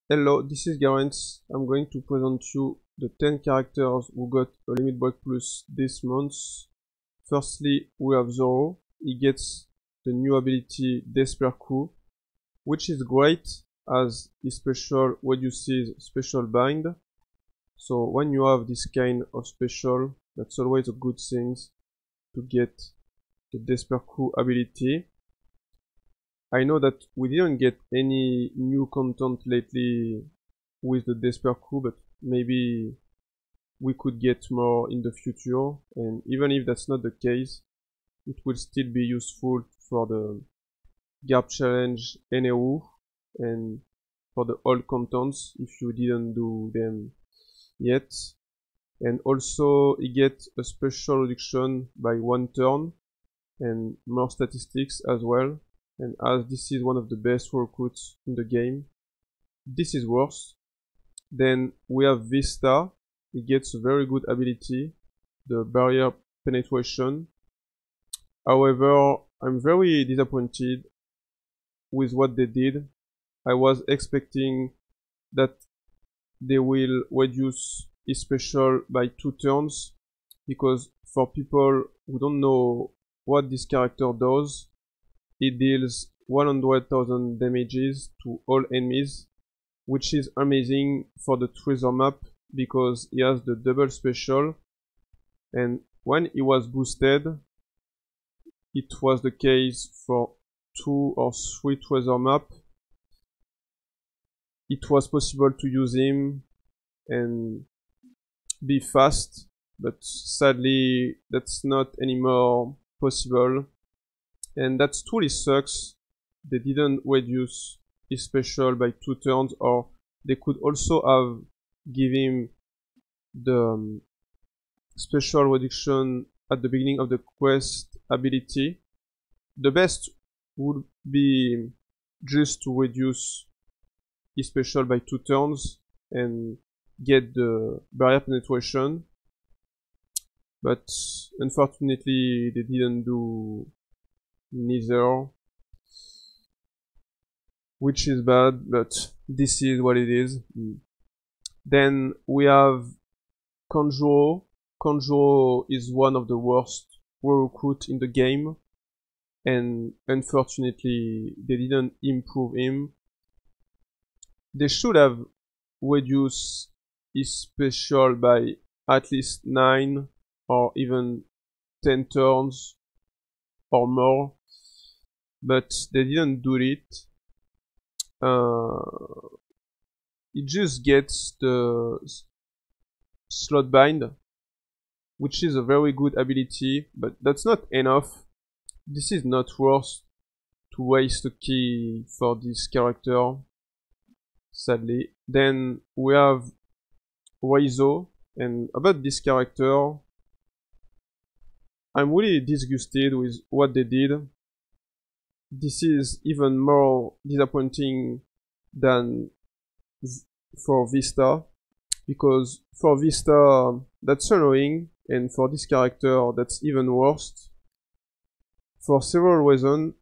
Hello, this is Garance. I'm going to present you the 10 characters who got a Limit Break Plus this month. Firstly, we have Zoro. He gets the new ability Despair Coup, which is great as his special reduces special bind. So when you have this kind of special, that's always a good thing to get the Despair Coup ability. I know that we didn't get any new content lately with the Despair Coup, but maybe we could get more in the future, and even if that's not the case, it will still be useful for the Garb Challenge NEU and for the old contents if you didn't do them yet. And also you get a special reduction by 1 turn and more statistics as well. And as this is one of the best recruits in the game, this is worse. Then we have Vista. He gets a very good ability, the barrier penetration. However, I'm very disappointed with what they did. I was expecting that they will reduce his special by 2 turns, because for people who don't know what this character does, it deals 100,000 damages to all enemies, which is amazing for the treasure map because he has the double special, and when he was boosted, it was the case for 2 or 3 treasure map. It was possible to use him and be fast, but sadly that's not anymore possible. And that truly sucks. They didn't reduce his special by 2 turns, or they could also have given him the special reduction at the beginning of the quest ability. The best would be just to reduce his special by 2 turns and get the barrier penetration. But unfortunately they didn't do neither, which is bad, but this is what it is. Then we have Conjure. Conjure is one of the worst recruits in the game, and unfortunately they didn't improve him. They should have reduced his special by at least 9 or even 10 turns or more, but they didn't do it. It just gets the slot bind, which is a very good ability, but that's not enough. This is not worth to waste a key for this character, sadly. Then we have Riso, and about this character, I'm really disgusted with what they did. This is even more disappointing than for Vista, because for Vista that's annoying, and for this character that's even worse for several reasons.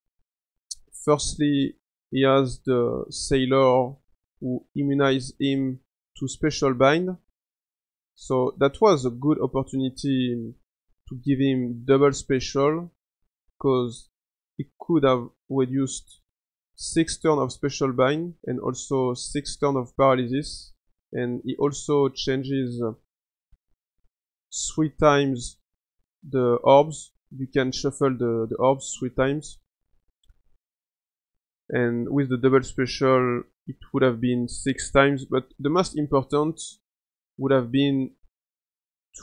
Firstly, he has the sailor who immunizes him to special bind, so that was a good opportunity to give him double special, because it could have reduced 6 turns of special bind and also 6 turns of paralysis. And he also changes 3 times the orbs. You can shuffle the orbs 3 times, and with the double special it would have been 6 times, but the most important would have been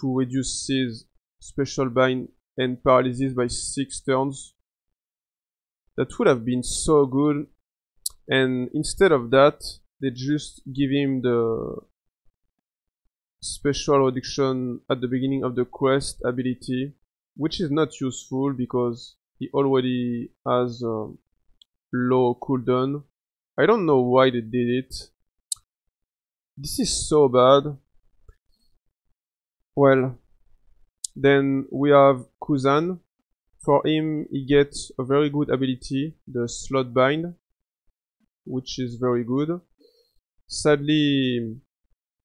to reduce his special bind and paralysis by 6 turns. That would have been so good, and instead of that they just give him the special reduction at the beginning of the quest ability, which is not useful because he already has a low cooldown. I don't know why they did it. This is so bad. Well, then we have Kuzan. For him, he gets a very good ability, the slot bind, which is very good. Sadly,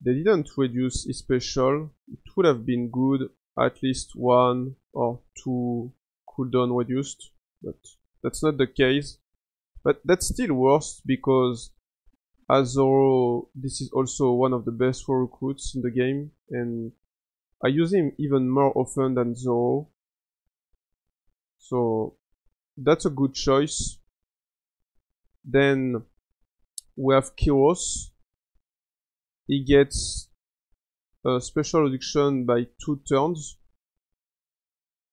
they didn't reduce his special. It would have been good, at least 1 or 2 cooldown reduced, but that's not the case. But that's still worse because as Zoro, this is also one of the best 4 recruits in the game, and I use him even more often than Zoro. So that's a good choice. Then we have Kyros. He gets a special reduction by 2 turns,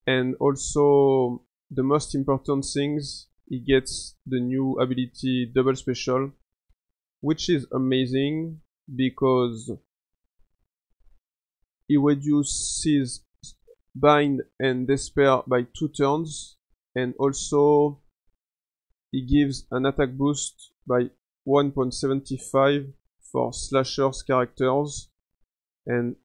and also the most important things, he gets the new ability double special, which is amazing because he reduces bind and despair by 2 turns, and also he gives an attack boost by 1.75 for slashers characters. And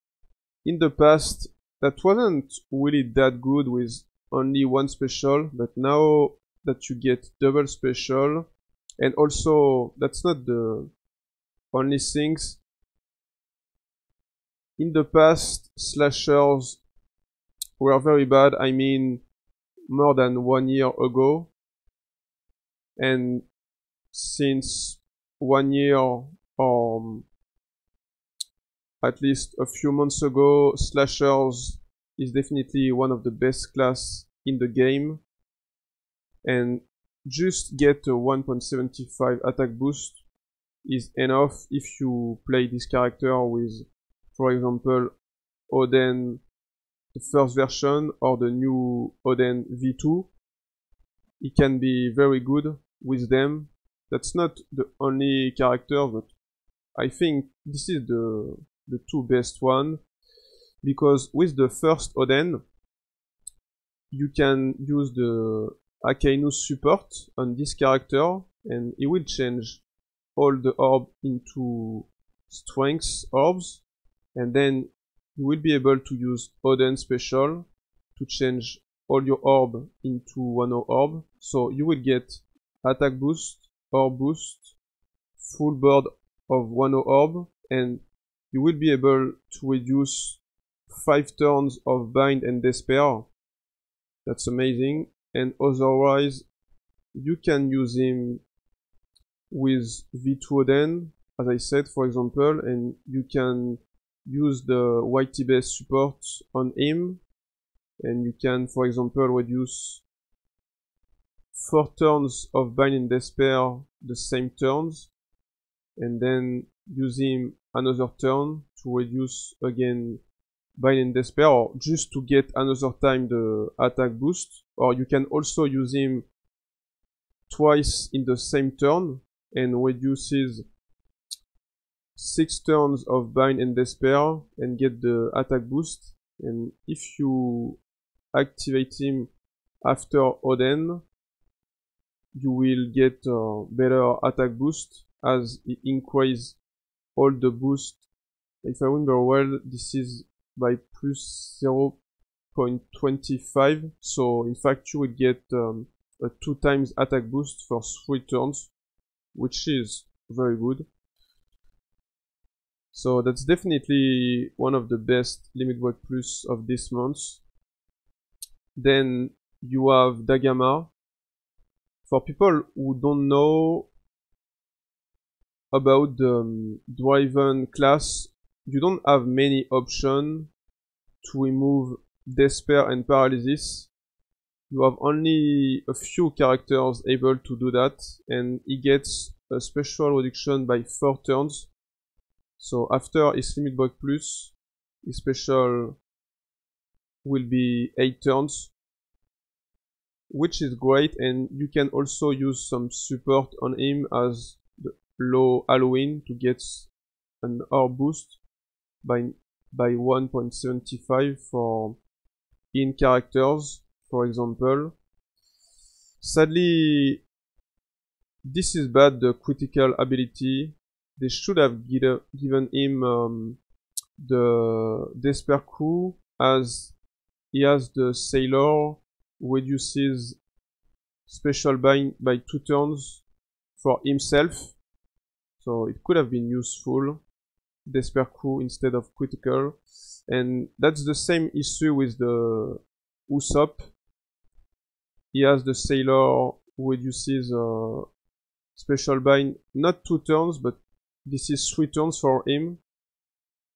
in the past that wasn't really that good with only 1 special, but now that you get double special, and also that's not the only things. In the past, slashers were very bad, I mean more than 1 year ago, and since 1 year or at least a few months ago, slashers is definitely one of the best class in the game, and just get a 1.75 attack boost is enough if you play this character with, for example, Oden the first version or the new Oden V2. It can be very good with them. That's not the only character, but I think this is the 2 best one, because with the first Oden you can use the Akainu support on this character, and it will change all the orbs into strength orbs, and then you will be able to use Oden special to change all your orb into 1-0 orb. So you will get attack boost, orb boost, full board of 1-0 orb, and you will be able to reduce 5 turns of bind and despair. That's amazing. And otherwise you can use him with V2 Oden, as I said, for example, and you can use the YT-based support on him, and you can, for example, reduce 4 turns of bind and despair the same turns, and then use him another turn to reduce again bind and despair, or just to get another time the attack boost. Or you can also use him twice in the same turn and reduces 6 turns of bind and despair and get the attack boost. And if you activate him after Oden, you will get a better attack boost as it increases all the boost. If I remember well, this is by plus 0.25, so in fact you will get a 2 times attack boost for 3 turns, which is very good. So that's definitely one of the best Limit Break Plus of this month. Then you have Dagama. For people who don't know about the Driven class, you don't have many options to remove despair and paralysis. You have only a few characters able to do that, and he gets a special reduction by 4 turns. So after his Limit Break Plus, his special will be 8 turns, which is great, and you can also use some support on him as the low Halloween to get an orb boost by 1.75 for in characters, for example. Sadly, this is bad, the critical ability. They should have given him the Despair Crew, as he has the Sailor, reduces special bind by 2 turns for himself, so it could have been useful. Despair Coup instead of critical, and that's the same issue with the Usop. He has the Sailor who reduces special bind, not 2 turns, but this is 3 turns for him.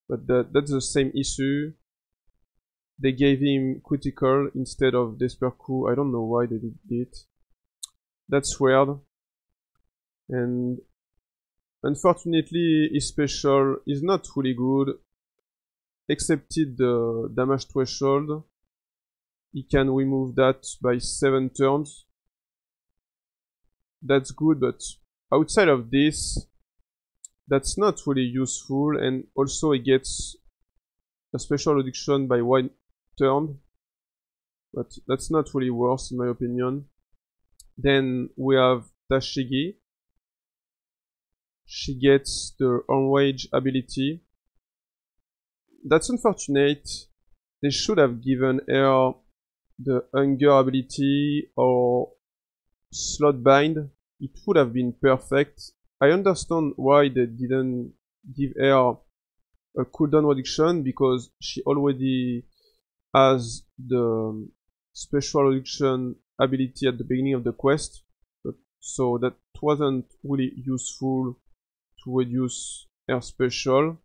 But that's the same issue. They gave him critical instead of Despair Coup. I don't know why they did it. That's weird. And unfortunately, his special is not really good. Excepted the damage threshold. He can remove that by 7 turns. That's good, but outside of this, that's not really useful, and also he gets a special reduction by 1 turn, but that's not really worse in my opinion. Then we have Tashigi. She gets the Enrage ability. That's unfortunate. They should have given her the Hunger ability or Slot Bind. It would have been perfect. I understand why they didn't give her a cooldown reduction, because she already has the special reduction ability at the beginning of the quest, but so that wasn't really useful to reduce her special,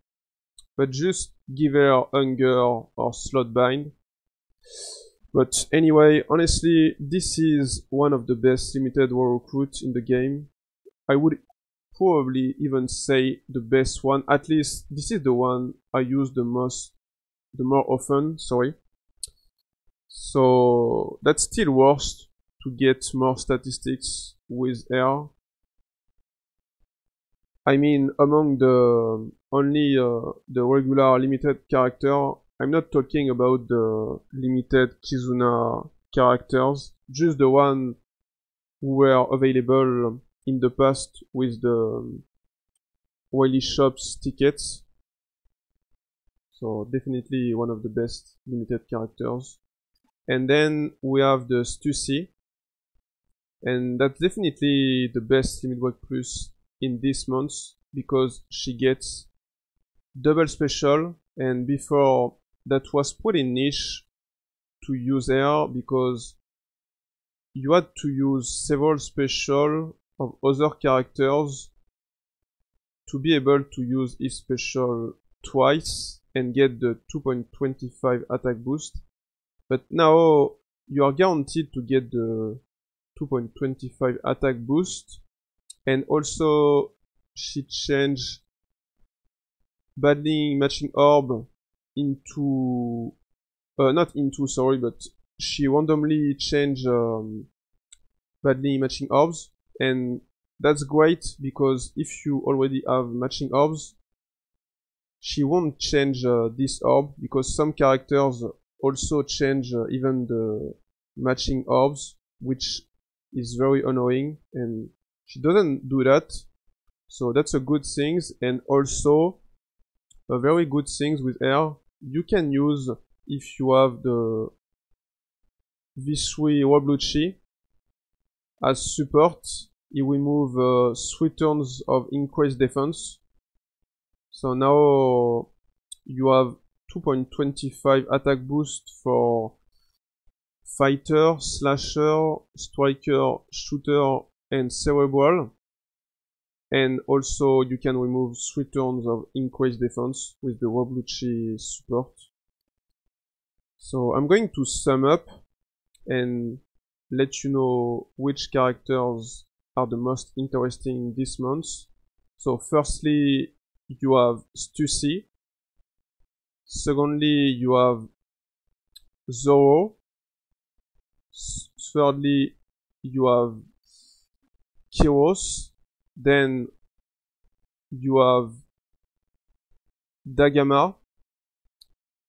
but just give her Hunger or Slot Bind. But anyway, honestly, this is one of the best limited war recruits in the game. I would probably even say the best one. At least this is the one I use the more often, sorry. So that's still worth to get more statistics with her. I mean, among the only the regular limited character, I'm not talking about the limited Kizuna characters, just the one who were available in the past with the Wily Shops tickets. So definitely one of the best limited characters. And then we have the Stussy, and that's definitely the best Limit Break Plus in this month, because she gets double special, and before that was pretty niche to use her, because you had to use several special of other characters to be able to use his special twice and get the 2.25 attack boost. But now you are guaranteed to get the 2.25 attack boost, and also she changed badly matching orb into not into, sorry, but she randomly changed badly matching orbs, and that's great, because if you already have matching orbs, she won't change this orb, because some characters also change even the matching orbs, which is very annoying, and she doesn't do that. So that's a good thing. And also a very good thing with her, you can use, if you have the V3 Wabluchi as support, it will move 3 turns of increased defense. So now you have 2.25 attack boost for fighter, slasher, striker, shooter, and cerebral. And also you can remove 3 turns of increased defense with the Wabluchi support. So I'm going to sum up and let you know which characters are the most interesting this month. So firstly, you have Stussy. Secondly, you have Zoro. Thirdly, you have Kyros. Then you have Dagama.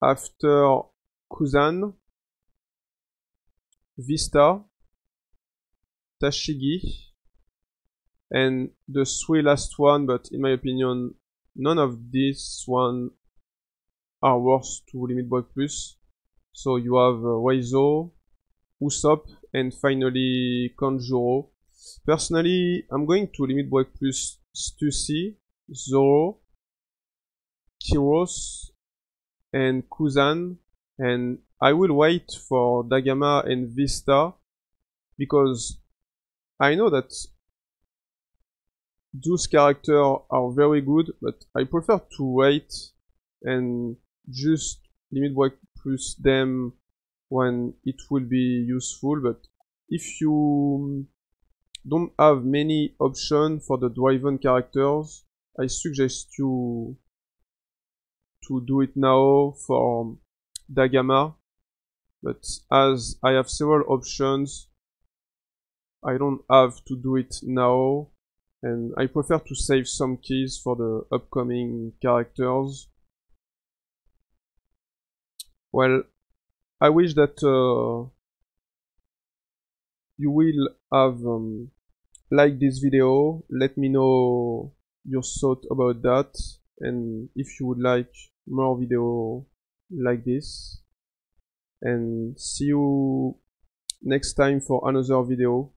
After Kuzan, Vista, Tashigi, and the 3 last one, but in my opinion, none of these one are worth to Limit Break Plus. So you have Riso, Usop, and finally Conjure. Personally, I'm going to Limit Break Plus Stussy, Zoro, Kyros, and Kuzan, and I will wait for Dagama and Vista because I know that those characters are very good, but I prefer to wait and just limit break plus them when it will be useful. But if you don't have many options for the driven characters, I suggest you to do it now for Dagama, but as I have several options, I don't have to do it now, and I prefer to save some keys for the upcoming characters. Well, I wish that you will have liked this video. Let me know your thought about that, and if you would like more video like this, and see you next time for another video.